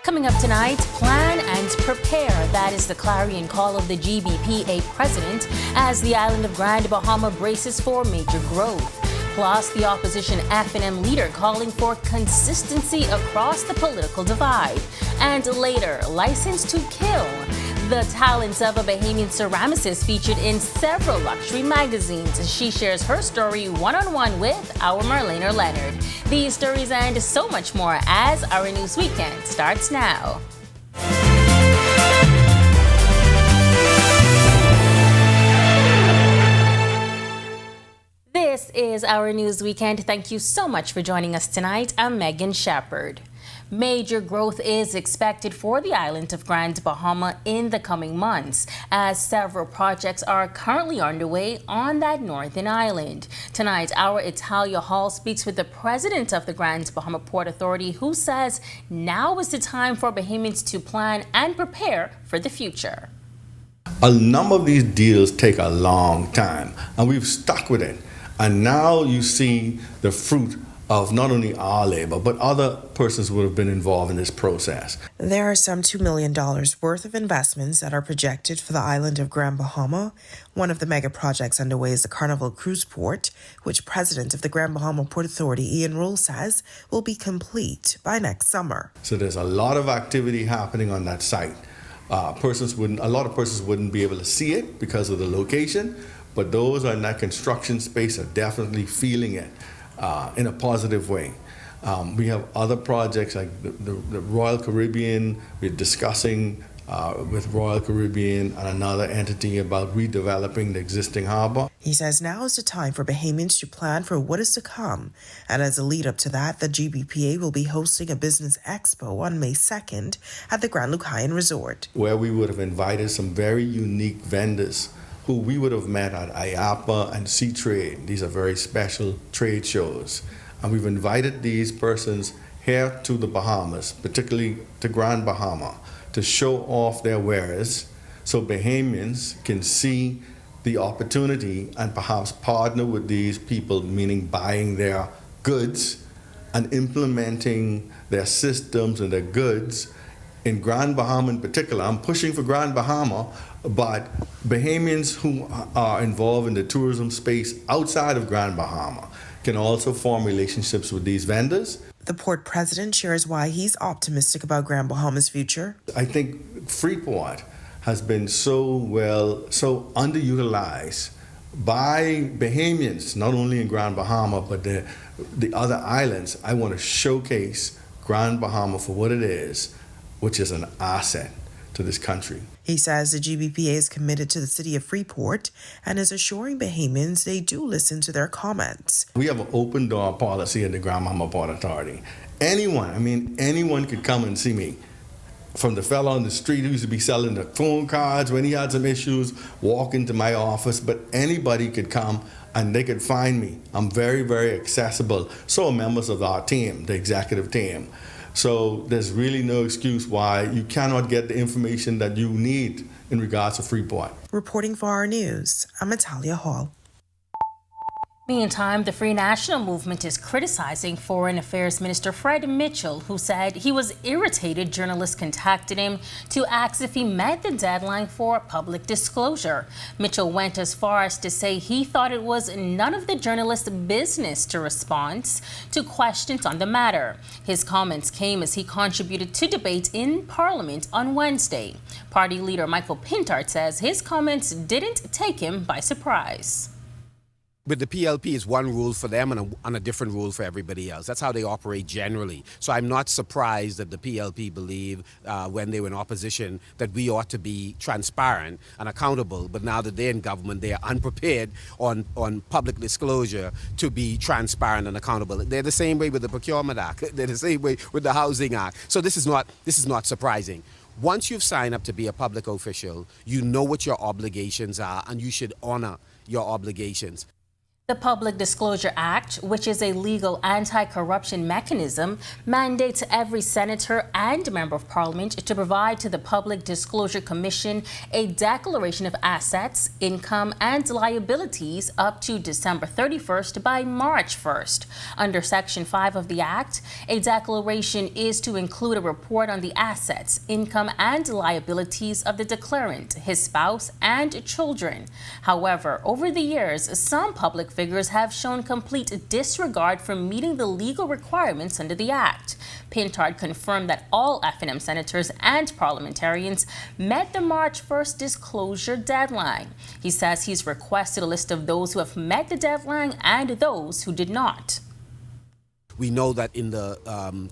Coming up tonight, plan and prepare. That is the clarion call of the GBPA president as the island of Grand Bahama braces for major growth. Plus, the opposition F&M leader calling for consistency across the political divide. And later, License to Kill. The talents of a Bahamian ceramicist featured in several luxury magazines. She shares her story one-on-one with our Marlena Leonard. These stories and so much more as our news weekend starts now. This is our news weekend. Thank you so much for joining us tonight. I'm Megan Shepard. Major growth is expected for the island of Grand Bahama in the coming months, as several projects are currently underway on that northern island. Tonight, our Italia Hall speaks with the president of the Grand Bahama Port Authority, who says now is the time for Bahamians to plan and prepare for the future. A number of these deals take a long time, and we've stuck with it. And now you see the fruit of not only our labor, but other persons would have been involved in this process. There are some $2 million worth of investments that are projected for the island of Grand Bahama. One of the mega projects underway is the Carnival Cruise Port, which President of the Grand Bahama Port Authority, Ian Roll, says will be complete by next summer. So there's a lot of activity happening on that site. A lot of persons wouldn't be able to see it because of the location, but those in that construction space are definitely feeling it in a positive way. We have other projects like the Royal Caribbean. We're discussing with Royal Caribbean and another entity about redeveloping the existing harbor. He says now is the time for Bahamians to plan for what is to come. And as a lead up to that, the GBPA will be hosting a business expo on May 2nd at the Grand Lucayan Resort, where we would have invited some very unique vendors who we would have met at IAPA and Sea Trade. These are very special trade shows. And we've invited these persons here to the Bahamas, particularly to Grand Bahama, to show off their wares so Bahamians can see the opportunity and perhaps partner with these people, meaning buying their goods and implementing their systems and their goods in Grand Bahama in particular. I'm pushing for Grand Bahama, but Bahamians who are involved in the tourism space outside of Grand Bahama can also form relationships with these vendors. The port president shares why he's optimistic about Grand Bahama's future. I think Freeport has been so underutilized by Bahamians, not only in Grand Bahama, but the other islands. I want to showcase Grand Bahama for what it is, which is an asset to this country. He says the GBPA is committed to the city of Freeport and is assuring Bahamians they do listen to their comments. We have an open door policy at the Grand Bahama Port Authority. Anyone could come and see me. From the fellow on the street who used to be selling the phone cards when he had some issues, walk into my office, but anybody could come and they could find me. I'm very, very accessible. So are members of our team, the executive team. So there's really no excuse why you cannot get the information that you need in regards to Freeport. Reporting for our news, I'm Italia Hall. Meantime, the Free National Movement is criticizing Foreign Affairs Minister Fred Mitchell, who said he was irritated journalists contacted him to ask if he met the deadline for public disclosure. Mitchell went as far as to say he thought it was none of the journalists' business to respond to questions on the matter. His comments came as he contributed to debate in Parliament on Wednesday. Party leader Michael Pintard says his comments didn't take him by surprise. But the PLP is one rule for them and a different rule for everybody else. That's how they operate generally. So I'm not surprised that the PLP believe when they were in opposition that we ought to be transparent and accountable. But now that they're in government, they are unprepared on public disclosure to be transparent and accountable. They're the same way with the Procurement Act. They're the same way with the Housing Act. So this is not surprising. Once you've signed up to be a public official, you know what your obligations are and you should honor your obligations. The Public Disclosure Act, which is a legal anti-corruption mechanism, mandates every senator and member of parliament to provide to the Public Disclosure Commission a declaration of assets, income, and liabilities up to December 31st by March 1st. Under Section 5 of the Act, a declaration is to include a report on the assets, income, and liabilities of the declarant, his spouse, and children. However, over the years, some public figures have shown complete disregard for meeting the legal requirements under the Act. Pintard confirmed that all F&M senators and parliamentarians met the March 1st disclosure deadline. He says he's requested a list of those who have met the deadline and those who did not. We know that in the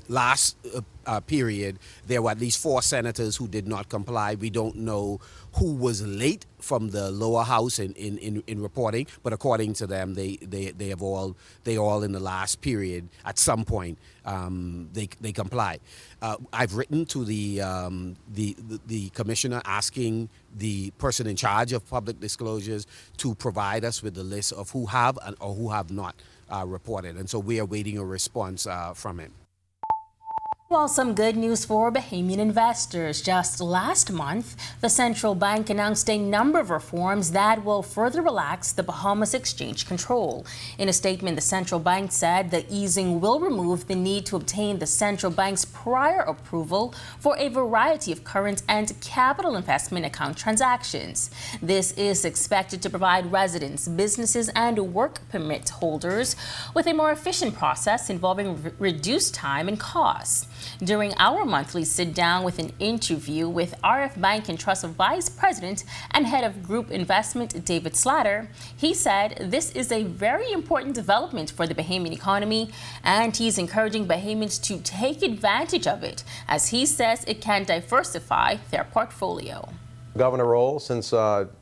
last period, there were at least 4 senators who did not comply. We don't know who was late from the lower house in reporting, but according to them, they all in the last period at some point they comply. I've written to the commissioner asking the person in charge of public disclosures to provide us with the list of who have or who have not reported, and so we are waiting a response from him. Well, some good news for Bahamian investors. Just last month, the central bank announced a number of reforms that will further relax the Bahamas exchange control. In a statement, the central bank said the easing will remove the need to obtain the central bank's prior approval for a variety of current and capital investment account transactions. This is expected to provide residents, businesses, and work permit holders with a more efficient process involving reduced time and costs. During our monthly sit-down with an interview with RF Bank and Trust Vice President and Head of Group Investment, David Slatter, he said this is a very important development for the Bahamian economy, and he's encouraging Bahamians to take advantage of it, as he says it can diversify their portfolio. Governor role since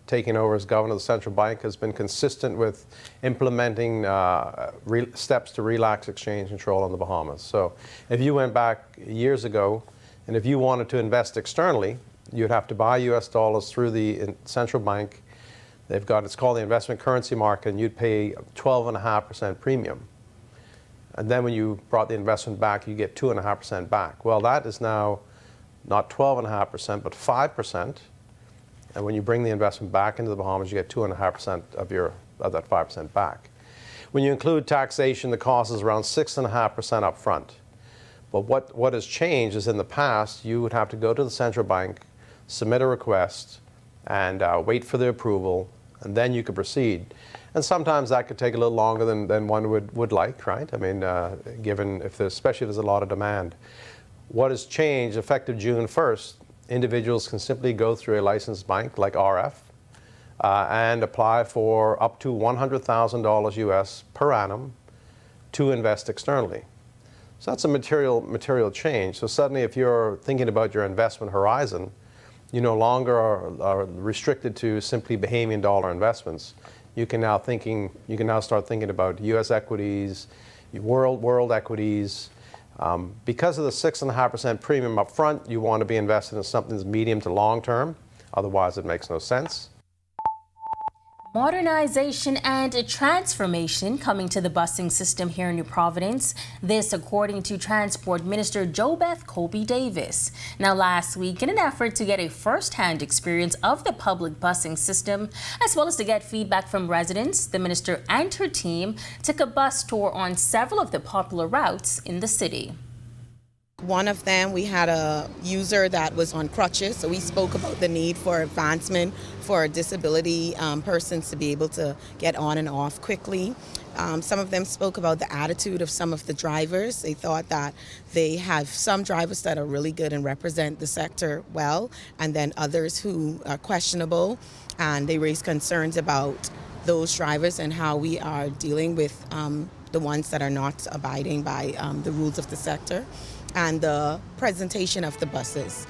taking over as governor of the central bank has been consistent with implementing steps to relax exchange control on the Bahamas. So if you went back years ago and if you wanted to invest externally, you'd have to buy US dollars through the central bank. They've got, it's called the investment currency market, and you'd pay 12.5% premium. And then when you brought the investment back, you get 2.5% back. Well, that is now not 12.5%, but 5%. And when you bring the investment back into the Bahamas, you get 2.5% of that 5% back. When you include taxation, the cost is around 6.5% up front. But what has changed is in the past, you would have to go to the central bank, submit a request, and wait for the approval, and then you could proceed. And sometimes that could take a little longer than one would like, right? I mean, given especially if there's a lot of demand. What has changed, effective June 1st, individuals can simply go through a licensed bank like RF and apply for up to $100,000 US per annum to invest externally. So that's a material change. So suddenly, if you're thinking about your investment horizon, you no longer are restricted to simply Bahamian dollar investments. You can now start thinking about US equities, world equities. Because of the 6.5% premium up front, you want to be invested in something that's medium to long term. Otherwise, it makes no sense. Modernization and transformation coming to the busing system here in New Providence. This according to Transport Minister JoBeth Colby Davis. Now, last week, in an effort to get a first-hand experience of the public busing system, as well as to get feedback from residents, the minister and her team took a bus tour on several of the popular routes in the city. One of them, we had a user that was on crutches, so we spoke about the need for advancement for disability persons to be able to get on and off quickly. Some of them spoke about the attitude of some of the drivers. They thought that they have some drivers that are really good and represent the sector well, and then others who are questionable, and they raised concerns about those drivers and how we are dealing with the ones that are not abiding by the rules of the sector, and the presentation of the buses.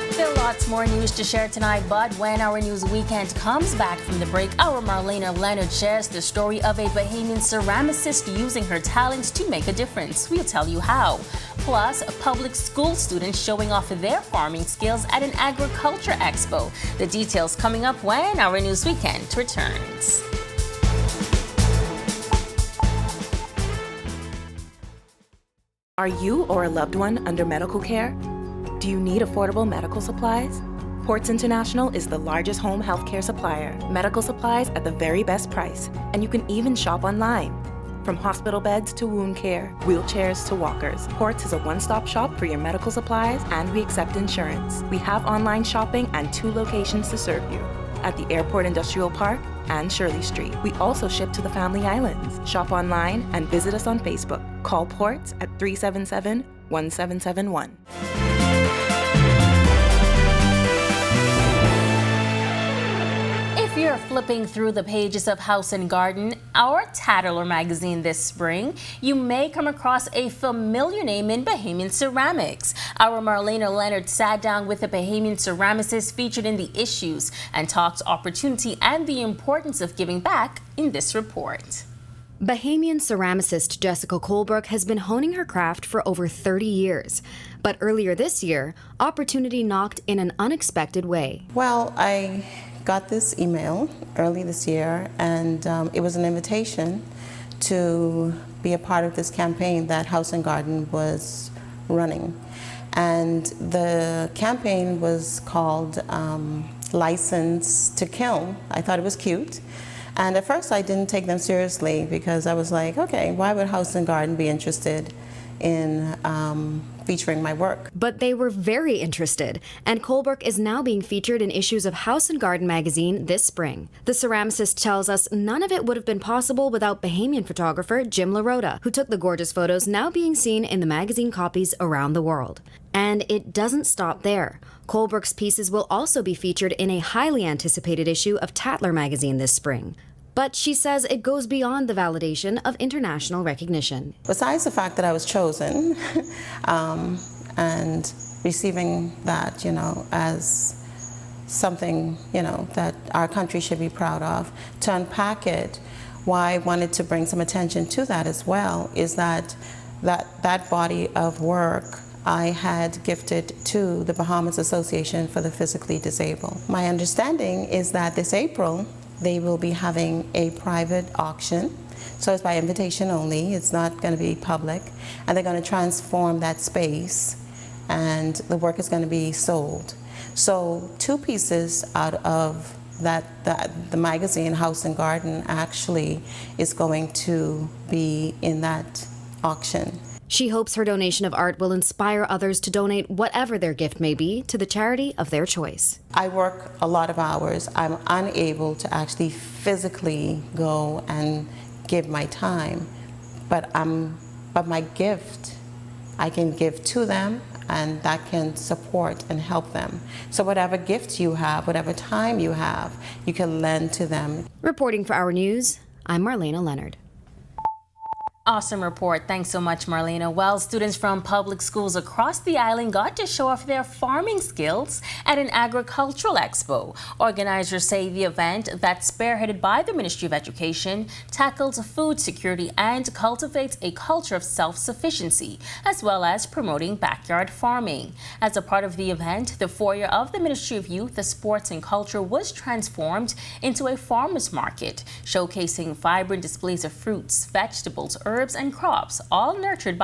Still lots more news to share tonight, but when our news weekend comes back from the break, our Marlena Leonard shares the story of a Bahamian ceramicist using her talents to make a difference. We'll tell you how. Plus, public school students showing off their farming skills at an agriculture expo. The details coming up when our news weekend returns. Are you or a loved one under medical care? Do you need affordable medical supplies? Ports International is the largest home healthcare supplier. Medical supplies at the very best price, and you can even shop online. From hospital beds to wound care, wheelchairs to walkers, Ports is a one-stop shop for your medical supplies, and we accept insurance. We have online shopping and 2 locations to serve you, at the Airport Industrial Park and Shirley Street. We also ship to the Family Islands. Shop online and visit us on Facebook. Call Ports at 377-1771. If you're flipping through the pages of House and Garden, our Tattler Magazine this spring, you may come across a familiar name in Bahamian ceramics. Our Marlena Leonard sat down with a Bahamian ceramicist featured in the issues and talked opportunity and the importance of giving back in this report. Bahamian ceramicist Jessica Colebrook has been honing her craft for over 30 years. But earlier this year, opportunity knocked in an unexpected way. Well, I got this email early this year, and it was an invitation to be a part of this campaign that House and Garden was running. And the campaign was called License to Kill. I thought it was cute. And at first I didn't take them seriously because I was like, okay, why would House and Garden be interested in featuring my work? But they were very interested, and Colebrook is now being featured in issues of House and Garden magazine this spring. The ceramicist tells us none of it would have been possible without Bahamian photographer Jim LaRota, who took the gorgeous photos now being seen in the magazine copies around the world. And it doesn't stop there. Colebrook's pieces will also be featured in a highly anticipated issue of Tattler Magazine this spring. But she says it goes beyond the validation of international recognition. Besides the fact that I was chosen and receiving that, as something, that our country should be proud of, to unpack it, why I wanted to bring some attention to that as well is that body of work I had gifted to the Bahamas Association for the Physically Disabled. My understanding is that this April, they will be having a private auction. So it's by invitation only, it's not going to be public. And they're going to transform that space and the work is going to be sold. So 2 pieces out of the magazine House and Garden actually is going to be in that auction. She hopes her donation of art will inspire others to donate whatever their gift may be to the charity of their choice. I work a lot of hours. I'm unable to actually physically go and give my time, but my gift, I can give to them, and that can support and help them. So whatever gift you have, whatever time you have, you can lend to them. Reporting for Our News, I'm Marlena Leonard. Awesome report. Thanks so much, Marlena. Well, students from public schools across the island got to show off their farming skills at an agricultural expo. Organizers say the event, that's spearheaded by the Ministry of Education, tackles food security and cultivates a culture of self-sufficiency, as well as promoting backyard farming. As a part of the event, the foyer of the Ministry of Youth, Sports and Culture was transformed into a farmer's market, showcasing vibrant displays of fruits, vegetables, herbs and crops, all nurtured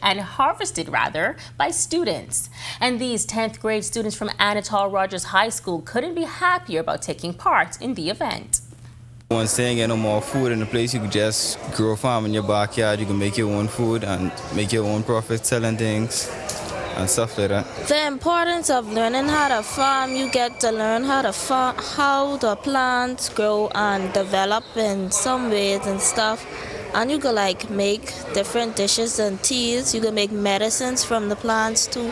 and harvested by students. And these 10th grade students from Anatole Rogers High School couldn't be happier about taking part in the event. Once they get no more food in the place, you can just grow a farm in your backyard. You can make your own food and make your own profit selling things and stuff like that. The importance of learning how to farm, you get to learn how the plants grow and develop in some ways and stuff. And you can make different dishes and teas. You can make medicines from the plants too.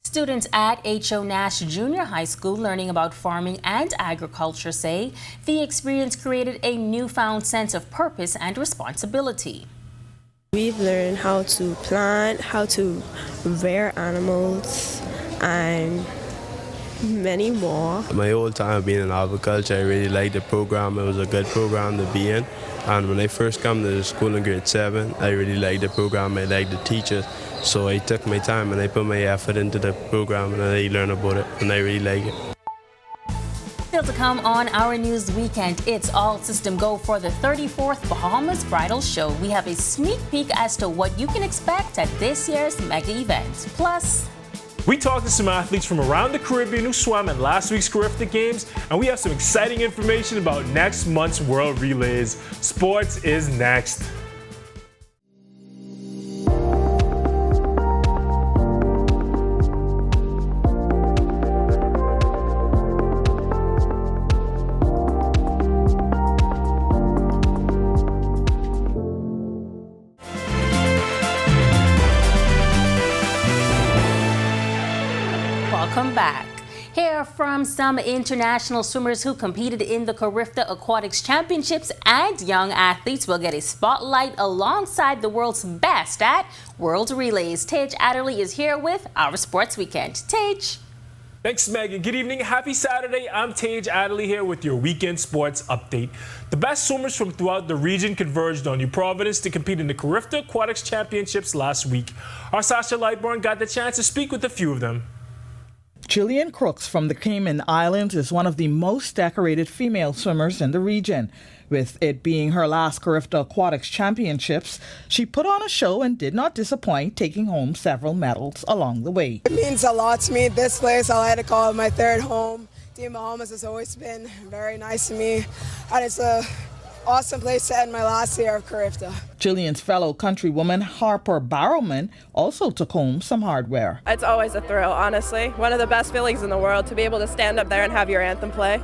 Students at H.O. Nash Junior High School learning about farming and agriculture say the experience created a newfound sense of purpose and responsibility. We've learned how to plant, how to rear animals, and many more. My whole time being in agriculture, I really liked the program. It was a good program to be in. And when I first came to the school in grade 7, I really liked the program. I liked the teachers. So I took my time and I put my effort into the program and I learned about it and I really like it. The to come on Our News Weekend. It's all system go for the 34th Bahamas Bridal Show. We have a sneak peek as to what you can expect at this year's mega event. Plus, we talked to some athletes from around the Caribbean who swam at last week's Carifta Games, and we have some exciting information about next month's World Relays. Sports is next. Welcome back. Hear from some international swimmers who competed in the Carifta Aquatics Championships, and young athletes will get a spotlight alongside the world's best at World Relays. Tage Adderley is here with our Sports Weekend. Tage. Thanks, Megan. Good evening. Happy Saturday. I'm Tage Adderley here with your weekend sports update. The best swimmers from throughout the region converged on New Providence to compete in the Carifta Aquatics Championships last week. Our Sasha Lightborn got the chance to speak with a few of them. Jillian Crooks from the Cayman Islands is one of the most decorated female swimmers in the region. With it being her last Carifta Aquatics Championships, she put on a show and did not disappoint, taking home several medals along the way. It means a lot to me. This place, I like to call it my third home. Team Bahamas has always been very nice to me, and it's a awesome place to end my last year of Carifta. Jillian's fellow countrywoman Harper Barrowman also took home some hardware. It's always a thrill, honestly. One of the best feelings in the world to be able to stand up there and have your anthem play.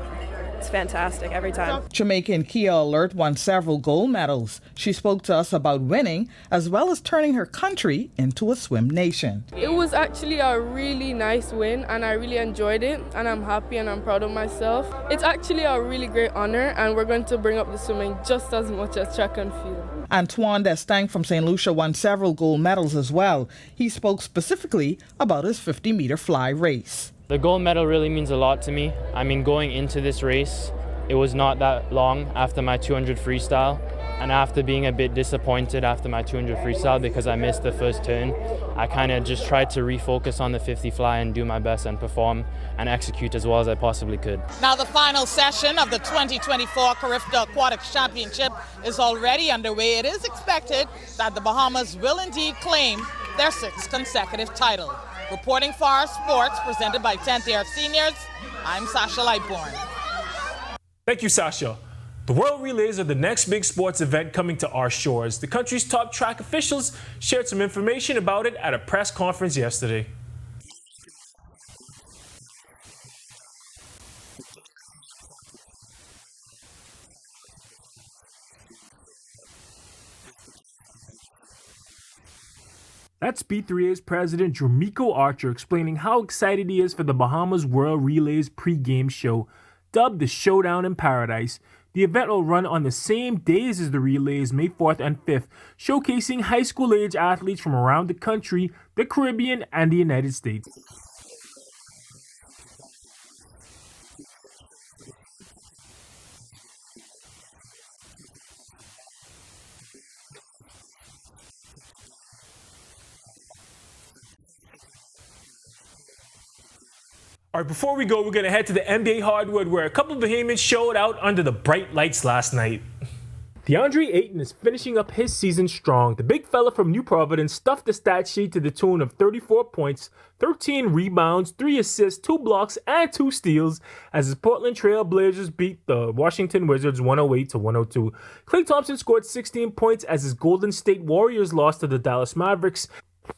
It's fantastic every time. Jamaican Kia Alert won several gold medals. She spoke to us about winning as well as turning her country into a swim nation. It was actually a really nice win and I really enjoyed it, and I'm happy and I'm proud of myself. It's actually a really great honor, and we're going to bring up the swimming just as much as track and field. Antoine Destang from St. Lucia won several gold medals as well. He spoke specifically about his 50-meter fly race. The gold medal really means a lot to me. I mean, going into this race, it was not that long after my 200 freestyle, and after being a bit disappointed after my 200 freestyle because I missed the first turn, I kind of just tried to refocus on the 50 fly and do my best and perform and execute as well as I possibly could. Now the final session of the 2024 Carifta Aquatics Championship is already underway. It is expected that the Bahamas will indeed claim their 6th consecutive title. Reporting for our sports, presented by 10th Year Seniors, I'm Sasha Lightborn. Thank you, Sasha. The World Relays are the next big sports event coming to our shores. The country's top track officials shared some information about it at a press conference yesterday. That's B3A's president, Jermico Archer, explaining how excited he is for the Bahamas World Relays pre-game show. Dubbed the Showdown in Paradise, the event will run on the same days as the relays, May 4th and 5th, showcasing high school-age athletes from around the country, the Caribbean, and the United States. All right, before we go, we're going to head to the NBA hardwood where a couple of Bahamians showed out under the bright lights last night. DeAndre Ayton is finishing up his season strong. The big fella from New Providence stuffed the stat sheet to the tune of 34 points, 13 rebounds, 3 assists, 2 blocks, and 2 steals as his Portland Trail Blazers beat the Washington Wizards 108-102. Klay Thompson scored 16 points as his Golden State Warriors lost to the Dallas Mavericks.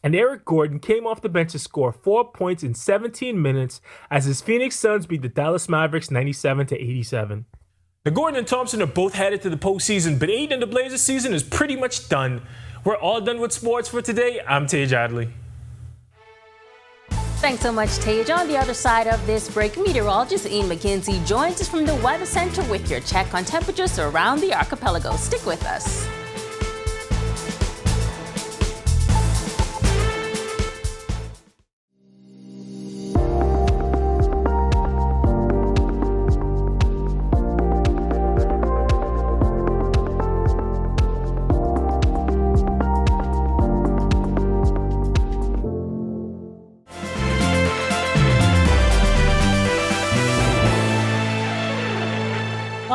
And Eric Gordon came off the bench to score 4 points in 17 minutes as his Phoenix Suns beat the Dallas Mavericks 97-87. Now, Gordon and Thompson are both headed to the postseason, but Ayton and the Blazers season is pretty much done. We're all done with sports for today. I'm Tage Adderley. Thanks so much, Tage. On the other side of this break, meteorologist Ian McKenzie joins us from the Weather Center with your check on temperatures around the archipelago. Stick with us.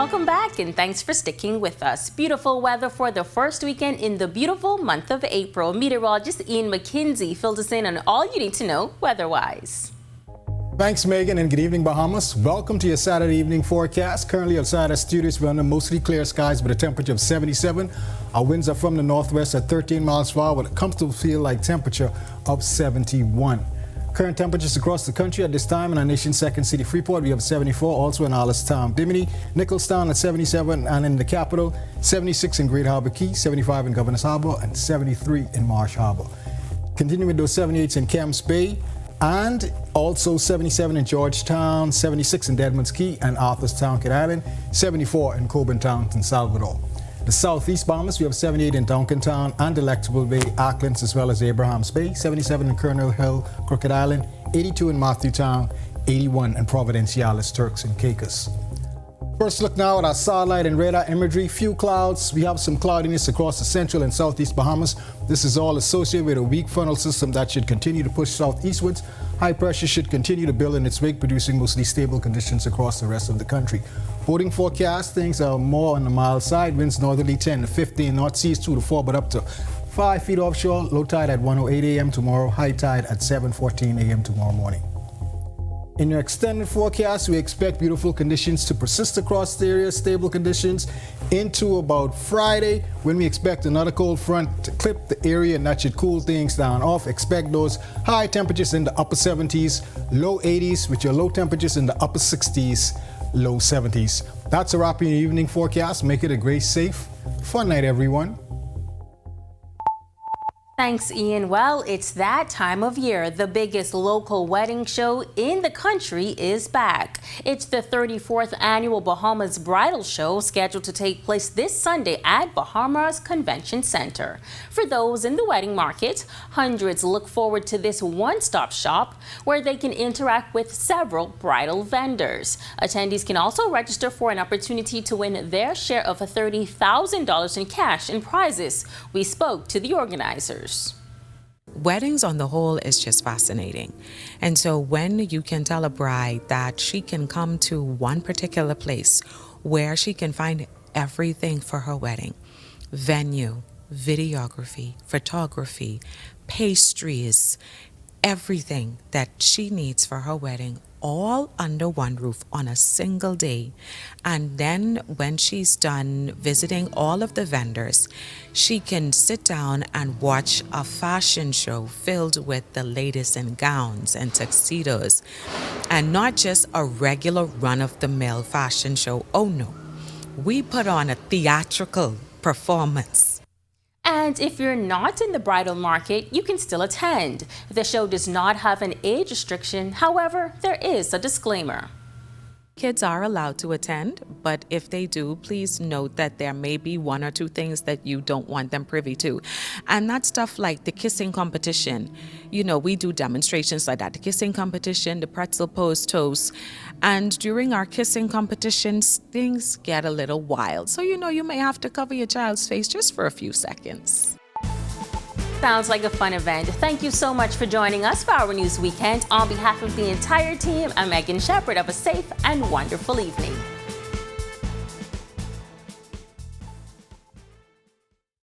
Welcome back and thanks for sticking with us. Beautiful weather for the first weekend in the beautiful month of April. Meteorologist Ian McKenzie filled us in on all you need to know weather-wise. Thanks, Megan, and good evening, Bahamas. Welcome to your Saturday evening forecast. Currently outside our studios, we're under mostly clear skies with a temperature of 77. Our winds are from the northwest at 13 miles per hour with a comfortable feel-like temperature of 71. Current temperatures across the country at this time in our nation's second city, Freeport, we have 74, also in Allenstown, Bimini, Nicholstown at 77, and in the capital, 76 in Great Harbor Key, 75 in Governor's Harbor, and 73 in Marsh Harbor. Continuing with those 78s in Camps Bay, and also 77 in Georgetown, 76 in Deadman's Key and Arthurstown, Kid Island, 74 in Coburn Town, San Salvador. The southeast Bahamas, we have 78 in Duncantown and Delectable Bay, Acklands, as well as Abrahams Bay, 77 in Colonel Hill, Crooked Island, 82 in Matthewtown, 81 in Providenciales, Turks and Caicos. First look now at our satellite and radar imagery. Few clouds. We have some cloudiness across the central and southeast Bahamas. This is all associated with a weak frontal system that should continue to push southeastwards. High pressure should continue to build in its wake, producing mostly stable conditions across the rest of the country. Boating forecast, things are more on the mild side. Winds northerly 10 to 15, north seas 2 to 4, but up to 5 feet offshore. Low tide at 1:08 a.m. tomorrow. High tide at 7:14 a.m. tomorrow morning. In your extended forecast, we expect beautiful conditions to persist across the area, stable conditions into about Friday, when we expect another cold front to clip the area, and that should cool things down off. Expect those high temperatures in the upper 70s, low 80s, with your low temperatures in the upper 60s, low 70s. That's a wrap in your evening forecast. Make it a great, safe, fun night, everyone. Thanks, Ian. Well, it's that time of year. The biggest local wedding show in the country is back. It's the 34th annual Bahamas Bridal Show, scheduled to take place this Sunday at Bahamas Convention Center. For those in the wedding market, hundreds look forward to this one-stop shop where they can interact with several bridal vendors. Attendees can also register for an opportunity to win their share of $30,000 in cash and prizes. We spoke to the organizers. Weddings on the whole is just fascinating. And so when you can tell a bride that she can come to one particular place where she can find everything for her wedding, venue, videography, photography, pastries, everything that she needs for her wedding, all under one roof on a single day. And then when she's done visiting all of the vendors, she can sit down and watch a fashion show filled with the latest in gowns and tuxedos, and not just a regular run-of-the-mill fashion show. Oh no, we put on a theatrical performance. And if you're not in the bridal market, you can still attend. The show does not have an age restriction. However, there is a disclaimer. Kids are allowed to attend, but if they do, please note that there may be one or two things that you don't want them privy to. And that's stuff like the kissing competition. You know, we do demonstrations like that. The kissing competition, the pretzel pose toast. And during our kissing competitions, things get a little wild. So, you know, you may have to cover your child's face just for a few seconds. Sounds like a fun event. Thank you so much for joining us for Our News Weekend. On behalf of the entire team, I'm Megan Shepard. Have a safe and wonderful evening.